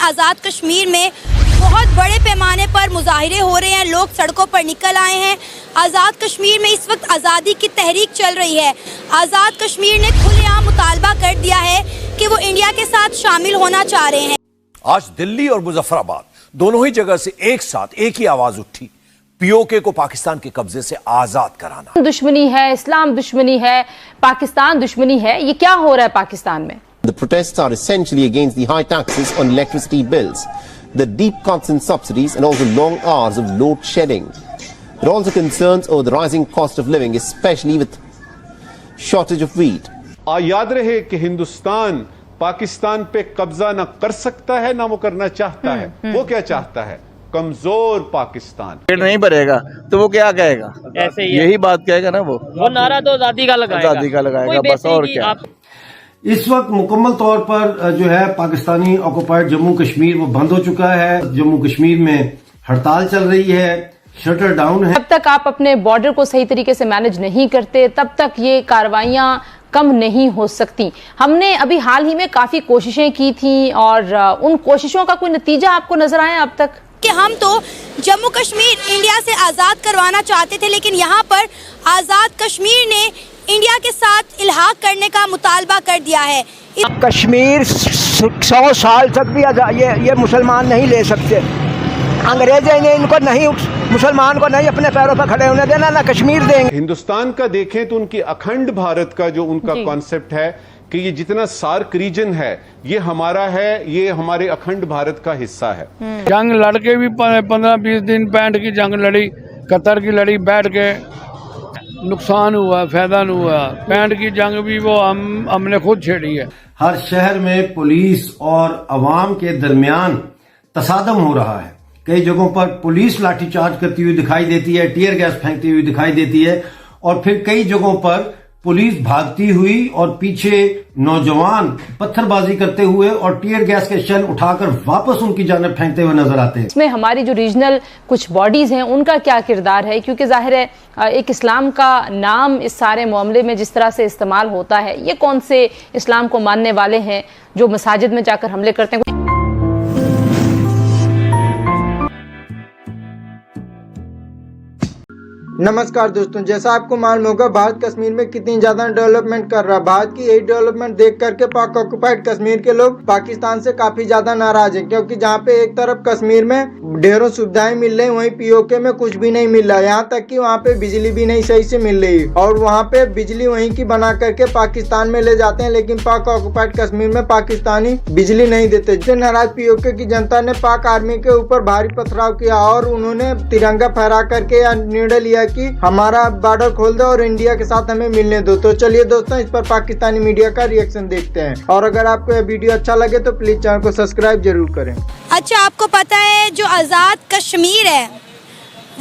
आज़ाद कश्मीर में बहुत बड़े पैमाने पर मुजाहिरे हो रहे हैं, लोग सड़कों पर निकल आए हैं। आज़ाद कश्मीर में इस वक्त आज़ादी की तहरीक चल रही है। आज़ाद कश्मीर ने खुलेआम मुतालबा कर दिया है कि वो इंडिया के साथ शामिल होना चाह रहे हैं। आज दिल्ली और मुजफ्फराबाद दोनों ही जगह से एक साथ एक ही आवाज उठी, पीओके को पाकिस्तान के कब्जे से आजाद कराना। दुश्मनी है, इस्लाम दुश्मनी है, पाकिस्तान दुश्मनी है, ये क्या हो रहा है पाकिस्तान में? The protests are essentially against the high taxes on electricity bills, the deep cuts in subsidies and also long hours of load shedding. There are also concerns over the rising cost of living, especially with shortage of wheat. याद रहे कि हिंदुस्तान पाकिस्तान पे कब्जा न कर सकता है ना वो करना चाहता है। वो क्या चाहता है? कमजोर पाकिस्तान। पेट नहीं भरेगा तो वो क्या कहेगा? ऐसे ही यही बात कहेगा ना वो नारा तो आजादी का लगाएगा, बस और क्या। इस वक्त मुकम्मल तौर पर जो है पाकिस्तानी ऑक्युपाइड जम्मू कश्मीर वो बंद हो चुका है। जम्मू कश्मीर में हड़ताल चल रही है, शटर डाउन है। जब तक आप अपने बॉर्डर को सही तरीके से मैनेज नहीं करते तब तक ये कार्रवाइयां कम नहीं हो सकती। हमने अभी हाल ही में काफी कोशिशें की थी और उन कोशिशों का कोई नतीजा आपको नजर आया अब तक? कि हम तो जम्मू कश्मीर इंडिया से आज़ाद करवाना चाहते थे, लेकिन यहाँ पर आज़ाद कश्मीर ने इंडिया के साथ इल्हाक करने का मुतालबा कर दिया है। कश्मीर 100 साल तक भी ये मुसलमान नहीं ले सकते। अंग्रेज ने इनको नहीं, मुसलमान को नहीं अपने पैरों पर खड़े होने देना, ना कश्मीर देंगे। हिंदुस्तान का देखें तो उनकी अखंड भारत का जो उनका कॉन्सेप्ट है कि ये जितना सार्क रीजन है ये हमारा है, ये हमारे अखंड भारत का हिस्सा है। जंग लड़के भी 15-20 दिन पैंट की जंग लड़ी, कतर की लड़ी, बैठ के नुकसान हुआ, फायदा नहीं हुआ। पैंट की जंग भी वो हमने खुद छेड़ी है। हर शहर में पुलिस और अवाम के दरमियान तसादम हो रहा है। कई जगहों पर पुलिस लाठीचार्ज करती हुई दिखाई देती है, टीयर गैस फेंकती हुई दिखाई देती है और फिर कई जगहों पर पुलिस भागती हुई और पीछे नौजवान पत्थरबाजी करते हुए और टीयर गैस के शेल उठाकर वापस उनकी जानिब फेंकते हुए नजर आते हैं। इसमें हमारी जो रीजनल कुछ बॉडीज हैं उनका क्या किरदार है? क्योंकि जाहिर है एक इस्लाम का नाम इस सारे मामले में जिस तरह से इस्तेमाल होता है, ये कौन से इस्लाम को मानने वाले हैं जो मसाजिद में जाकर हमले करते हैं? नमस्कार दोस्तों, जैसा आपको मालूम होगा भारत कश्मीर में कितनी ज्यादा डेवलपमेंट कर रहा है। भारत की यही डेवलपमेंट देख करके पाक ऑक्युपाइड कश्मीर के लोग पाकिस्तान से काफी ज्यादा नाराज हैं, क्योंकि जहां पे एक तरफ कश्मीर में ढेरों सुविधाएं मिल रही, वहीं पीओके में कुछ भी नहीं मिल रहा। यहाँ तक कि वहाँ पे बिजली भी नहीं सही से मिल रही और वहाँ पे बिजली वहीं की बना करके पाकिस्तान में ले जाते हैं, लेकिन पाक ऑक्युपाइड कश्मीर में पाकिस्तानी बिजली नहीं देते। जिससे नाराज पीओके की जनता ने पाक आर्मी के ऊपर भारी पथराव किया और उन्होंने तिरंगा फहरा करके निर्णय लिया कि हमारा बॉर्डर खोल दो और इंडिया के साथ हमें मिलने दो। तो चलिए दोस्तों, इस पर पाकिस्तानी मीडिया का रिएक्शन देखते हैं और अगर आपको यह वीडियो अच्छा लगे तो प्लीज चैनल को सब्सक्राइब जरूर करें। अच्छा, आपको पता है जो आज़ाद कश्मीर है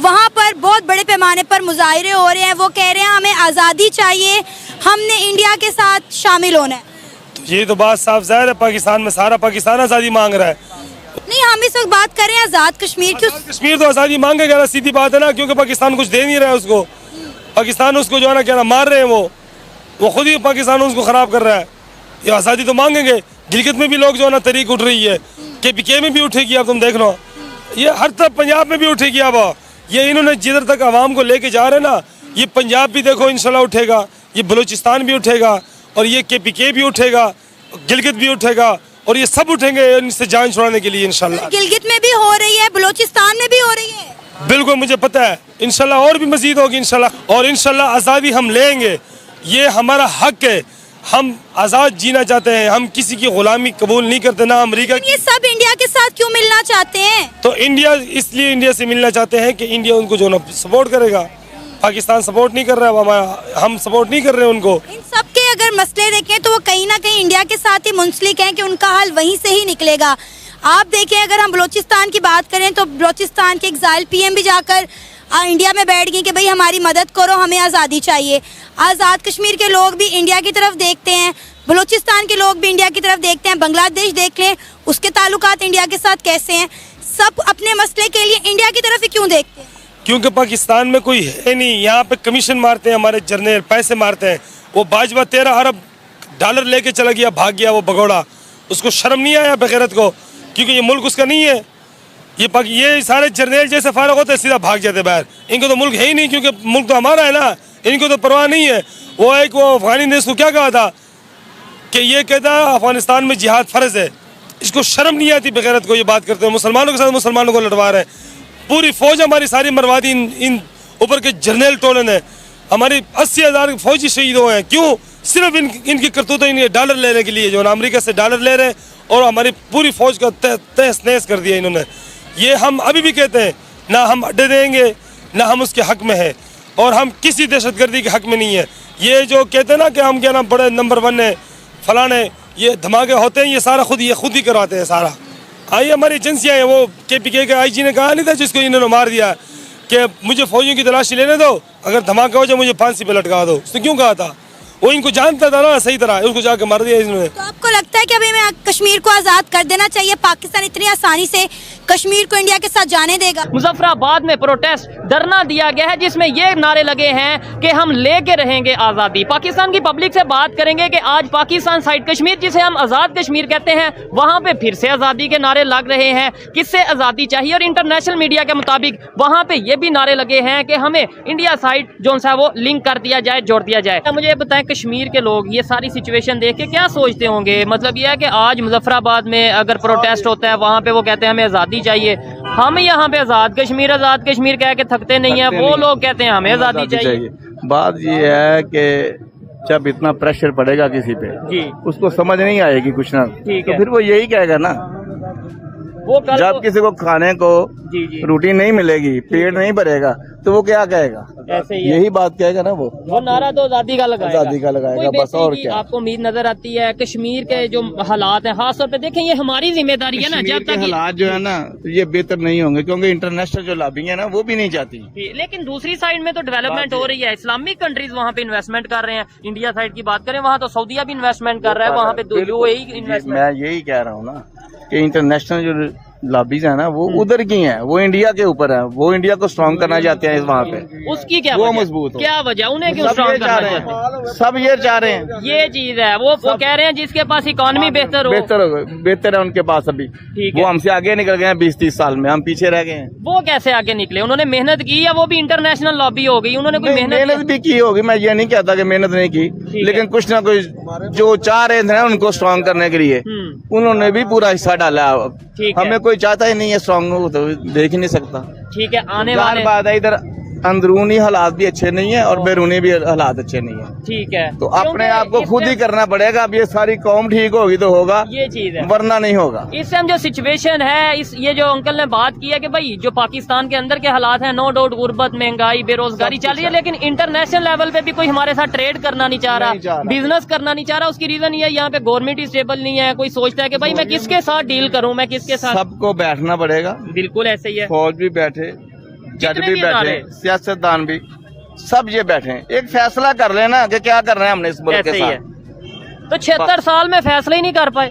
वहाँ पर बहुत बड़े पैमाने पर मुजाहिरे हो रहे हैं। वो कह रहे हैं हमें आज़ादी चाहिए, हमने इंडिया के साथ शामिल होना है। तो ये तो बात साफ जाहिर है, पाकिस्तान में सारा पाकिस्तान आज़ादी मांग रहा है। नहीं, हम इस वक्त बात करें आज़ाद कश्मीर की। कश्मीर तो आज़ादी मांगेगा ना, सीधी बात है ना, क्योंकि पाकिस्तान कुछ दे नहीं रहा है उसको। पाकिस्तान उसको जो है ना क्या ना मार रहे हैं, वो खुद ही पाकिस्तान उसको खराब कर रहा है। ये आज़ादी तो मांगेंगे। गिलगित में भी लोग जो है ना तहरीक उठ रही है, KPK में भी उठेगी, अब तुम देख लो, ये हर तरफ पंजाब में भी उठेगी। अब ये इन्होंने जिधर तक आवाम को लेके जा रहे हैं ना, ये पंजाब भी देखो इंशाल्लाह उठेगा, ये बलूचिस्तान भी उठेगा और ये KPK भी उठेगा, गिलगित भी उठेगा और ये सब उठेंगे इनसे जान छुड़ाने के लिए इंशाल्लाह। गिलगित में भी हो रही है, बलूचिस्तान में भी हो रही है। बिल्कुल मुझे पता है, इंशाल्लाह और भी मजीद होगी इंशाल्लाह। और इंशाल्लाह आज़ादी हम लेंगे, ये हमारा हक है। हम आज़ाद जीना चाहते हैं, हम किसी की गुलामी कबूल नहीं करते, ना अमेरिका। ये सब इंडिया के साथ क्यों मिलना चाहते हैं? तो इंडिया इसलिए इंडिया से मिलना चाहते हैं कि इंडिया उनको जो ना सपोर्ट करेगा। पाकिस्तान सपोर्ट नहीं कर रहा है, हमारा हम सपोर्ट नहीं कर रहे हैं उनको। इन सब के अगर मसले देखें तो वो कहीं ना कहीं इंडिया के साथ ही मुंसलिक हैं कि उनका हल वहीं से ही निकलेगा। आप देखें, अगर हम बलूचिस्तान की बात करें तो बलूचिस्तान के एग्जाइल PM भी जाकर इंडिया में बैठ गई कि भाई हमारी मदद करो, हमें आज़ादी चाहिए। आज़ाद कश्मीर के लोग भी इंडिया की तरफ देखते हैं, बलूचिस्तान के लोग भी इंडिया की तरफ देखते हैं। बांग्लादेश देख लें, उसके ताल्लुकात इंडिया के साथ कैसे हैं। सब अपने मसले के लिए इंडिया की तरफ ही क्यों देखते हैं? क्योंकि पाकिस्तान में कोई है नहीं। यहाँ पे कमीशन मारते हैं हमारे जर्नल, पैसे मारते हैं। वो बाजवा 13 अरब डॉलर लेके चला गया, भाग गया वो भगोड़ा। उसको शर्म नहीं आया बगैरत को क्योंकि ये मुल्क उसका नहीं है। ये सारे जर्नल जैसे फारग होते सीधा भाग जाते बाहर। इनको तो मुल्क है ही नहीं, क्योंकि मुल्क तो हमारा है ना, इनको तो परवाह नहीं है। वो अफगानी ने इसको क्या कहा था कि ये कहता अफगानिस्तान में जिहाद फ़र्ज है। इसको शर्म नहीं आती बेगैरत को ये बात करते हैं। मुसलमानों के साथ मुसलमानों को लड़वा रहे हैं। पूरी फौज हमारी सारी मरवा दी इन ऊपर के जर्नल टोले ने। हमारी 80,000 फौजी शहीद हुए हैं। क्यों? सिर्फ इनकी करतूतें, इनके डॉलर लेने के लिए, जो अमेरिका से डॉलर ले रहे हैं और हमारी पूरी फौज का तहस नहस कर दिया इन्होंने। ये हम अभी भी कहते हैं, ना हम अड्डे देंगे ना हम उसके हक में है, और हम किसी दहशतगर्दी के हक में नहीं है। ये जो कहते हैं ना कि हम क्या ना बड़े नंबर 1 है फलाने, ये धमाके होते हैं, ये सारा खुद ही करवाते हैं सारा। आई हमारी एजेंसियाँ हैं, वो KPK के IG ने कहा नहीं था जिसको इन्होंने मार दिया कि मुझे फौजियों की तलाशी लेने दो, अगर धमाका हो जाए मुझे फांसी पे लटका दो। उसने क्यों कहा था? वो इनको जानता था ना सही तरह, उसको जाके मार दिया इन्होंने। तो आपको लगता है कि अभी हमें कश्मीर को आज़ाद कर देना चाहिए? पाकिस्तान इतनी आसानी से कश्मीर को इंडिया के साथ जाने देगा? मुजफ्फराबाद में प्रोटेस्ट धरना दिया गया है जिसमें ये नारे लगे हैं कि हम लेके रहेंगे आज़ादी। पाकिस्तान की पब्लिक से बात करेंगे कि आज पाकिस्तान साइड कश्मीर, जिसे हम आज़ाद कश्मीर कहते हैं, वहाँ पे फिर से आज़ादी के नारे लग रहे हैं। किससे आज़ादी चाहिए? और इंटरनेशनल मीडिया के मुताबिक वहाँ पे ये भी नारे लगे हैं कि हमें इंडिया साइड जो सा वो लिंक कर दिया जाए, जोड़ दिया जाए। मुझे ये बताएं, कश्मीर के लोग ये सारी सिचुएशन देख के क्या सोचते होंगे? मतलब ये है कि आज मुजफ्फराबाद में अगर प्रोटेस्ट होता है, वहाँ पे वो कहते हैं हमें आज़ादी चाहिए। हम यहाँ पे आज़ाद कश्मीर कह के थकते नहीं है, वो लोग कहते हैं हमें आज़ादी चाहिए। बात ये है कि जब इतना प्रेशर पड़ेगा किसी पे जी, उसको समझ नहीं आएगी कुछ ना, तो फिर वो यही कहेगा ना। वो जब किसी को खाने को रोटी नहीं मिलेगी, पेट नहीं भरेगा, तो वो क्या कहेगा? ऐसे ही यही बात कहेगा ना। वो नारा तो आज़ादी का लगाएगा, बस। और क्या आपको उम्मीद नजर आती है कश्मीर के जो हालात हैं, खास तौर पे देखें, ये हमारी जिम्मेदारी है ना। जब तक हालात जो है ना ये बेहतर नहीं होंगे, क्योंकि इंटरनेशनल जो लॉबी है ना वो भी नहीं चाहती। लेकिन दूसरी साइड में तो डेवलपमेंट हो रही है, इस्लामिक कंट्रीज वहाँ पे इन्वेस्टमेंट कर रहे हैं। इंडिया साइड की बात करें, वहाँ तो सऊदीया भी इन्वेस्टमेंट कर रहा है, वहाँ पे UAE इन्वेस्टमेंट। मैं यही कह रहा हूँ ना कि इंटरनेशनल जो लॉबीज है ना वो उधर की हैं, वो इंडिया के ऊपर है, वो इंडिया को स्ट्रॉन्ग करना चाहते हैं वहाँ पे। उसकी क्या वो मजबूत हो, क्या वजह उन्हें क्यों स्ट्रॉन्ग करना चाहते हैं? सब ये चाह रहे हैं, ये चीज है। वो कह रहे हैं जिसके पास इकोनॉमी बेहतर है उनके पास अभी। वो हमसे आगे निकल गए हैं 20-30 साल में, हम पीछे रह गए हैं। वो कैसे आगे निकले? उन्होंने मेहनत की या वो भी इंटरनेशनल लॉबी हो गई? उन्होंने कोई मेहनत भी की होगी, मैं ये नहीं कहता कि मेहनत नहीं की, लेकिन कुछ ना कुछ जो चाह रहे थे उनको स्ट्रॉन्ग करने के लिए उन्होंने भी पूरा हिस्सा डाला। हमें कोई चाहता ही नहीं है स्ट्रॉन्ग हो, तो देख ही नहीं सकता। ठीक है, आने वाले बात है इधर अंदरूनी हालात भी अच्छे नहीं है और बैरूनी भी हालात अच्छे नहीं है। ठीक है, तो अपने आप को खुद ही करना पड़ेगा। अब ये सारी कौम ठीक होगी तो होगा, ये चीज है, वरना नहीं होगा। इस टाइम जो सिचुएशन है, ये जो अंकल ने बात की है कि भाई जो पाकिस्तान के अंदर के हालात हैं, नो डाउट गुर्बत, महंगाई, बेरोजगारी चल रही है, लेकिन इंटरनेशनल लेवल पे भी कोई हमारे साथ ट्रेड करना नहीं चाह रहा, बिजनेस करना नहीं चाह रहा। उसकी रीजन ये है यहाँ पे गवर्नमेंट ही स्टेबल नहीं है। कोई सोचता है कि भाई मैं किसके साथ डील करूँ, मैं किसके साथ। सबको बैठना पड़ेगा, बिल्कुल ऐसे ही है। फौज भी बैठे, जज भी बैठे, सियासतदान भी, सब ये बैठे, एक फैसला कर लेना कि क्या कर रहे हैं हमने इस मुल्क के साथ। तो 76 साल में फैसला ही नहीं कर पाए।